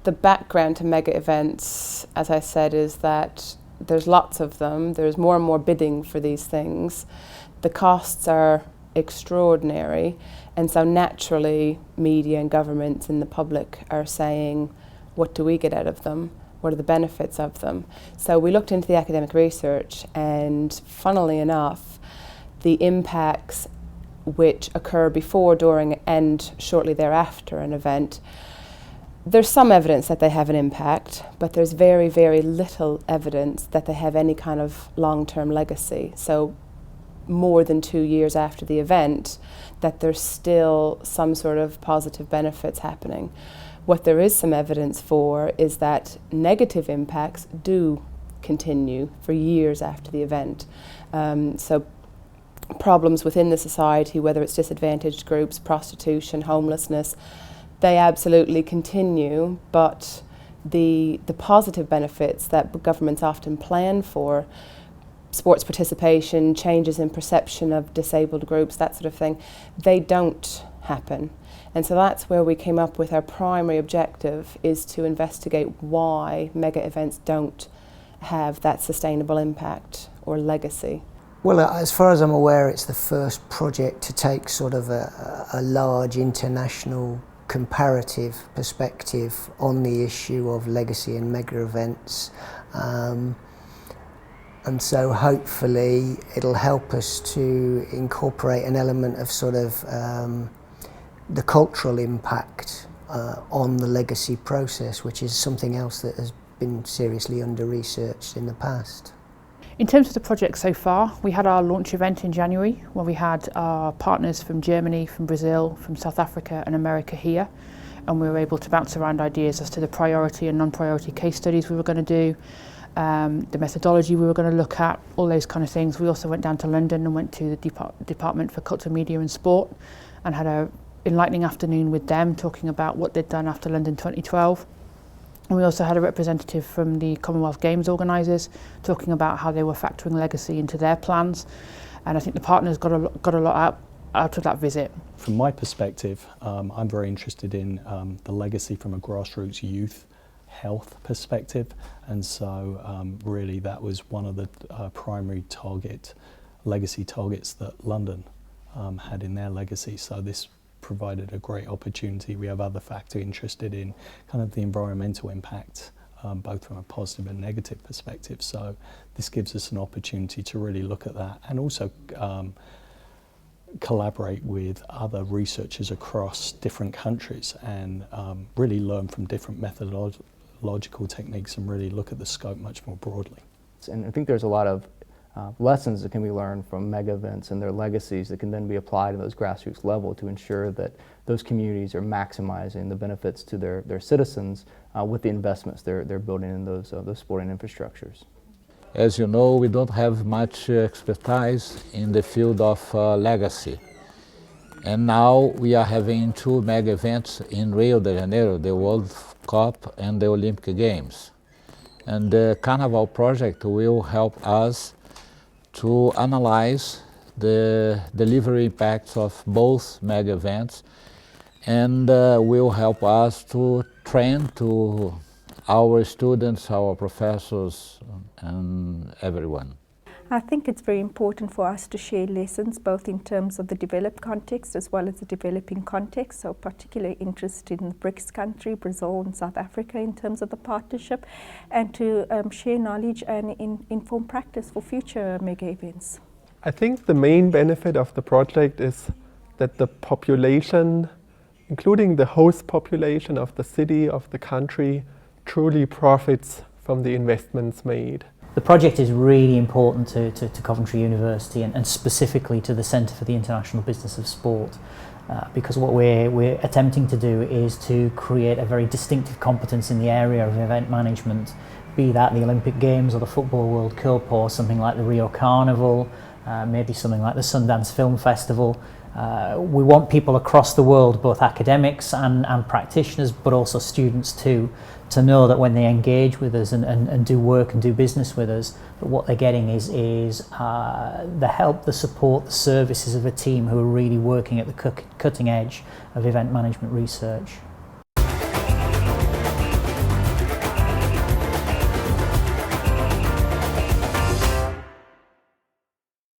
The background to mega events, as I said, is that there's lots of them. There's more and more bidding for these things. The costs are extraordinary, and so naturally media and governments and the public are saying, what do we get out of them? What are the benefits of them? So we looked into the academic research, and funnily enough, the impacts which occur before, during and shortly thereafter an event, there's some evidence that they have an impact, but there's very, very little evidence that they have any kind of long-term legacy. So more than 2 years after the event, that there's still some sort of positive benefits happening. What there is some evidence for is that negative impacts do continue for years after the event. So problems within the society, whether it's disadvantaged groups, prostitution, homelessness, they absolutely continue, but the positive benefits that governments often plan for, sports participation, changes in perception of disabled groups, that sort of thing, they don't happen. And so that's where we came up with our primary objective, is to investigate why mega events don't have that sustainable impact or legacy. Well, as far as I'm aware, it's the first project to take sort of a large international comparative perspective on the issue of legacy and mega events. And so hopefully it'll help us to incorporate an element of sort of the cultural impact on the legacy process, which is something else that has been seriously under-researched in the past. In terms of the project so far, we had our launch event in January, where we had our partners from Germany, from Brazil, from South Africa and America here, and we were able to bounce around ideas as to the priority and non-priority case studies we were going to do, the methodology we were going to look at, all those kind of things. We also went down to London and went to the Department for Culture, Media and Sport and had an enlightening afternoon with them, talking about what they'd done after London 2012. And we also had a representative from the Commonwealth Games organisers talking about how they were factoring legacy into their plans. And I think the partners got a lot out of that visit. From my perspective, I'm very interested in the legacy from a grassroots youth health perspective. And so really that was one of the primary legacy targets that London had in their legacy. So this provided a great opportunity. We have other factors interested in kind of the environmental impact, both from a positive and negative perspective. So this gives us an opportunity to really look at that and also collaborate with other researchers across different countries and really learn from different methodological techniques and really look at the scope much more broadly. And I think there's a lot of lessons that can be learned from mega events and their legacies that can then be applied at those grassroots level to ensure that those communities are maximizing the benefits to their citizens with the investments they're building in those sporting infrastructures. As you know, we don't have much expertise in the field of legacy. And now we are having 2 mega events in Rio de Janeiro, the World Cup and the Olympic Games. And the CARNIVAL project will help us to analyze the delivery impacts of both mega events and will help us to train to our students, our professors and everyone. I think it's very important for us to share lessons both in terms of the developed context as well as the developing context, so particularly interested in the BRICS country, Brazil and South Africa in terms of the partnership, and to share knowledge and inform practice for future mega events. I think the main benefit of the project is that the population, including the host population of the city, of the country, truly profits from the investments made. The project is really important to Coventry University and specifically to the Centre for the International Business of Sport because what we're attempting to do is to create a very distinctive competence in the area of event management, be that the Olympic Games or the Football World Cup or something like the Rio Carnival, maybe something like the Sundance Film Festival. We want people across the world, both academics and practitioners, but also students too, to know that when they engage with us and do work and do business with us, that what they're getting is the help, the support, the services of a team who are really working at the cutting edge of event management research.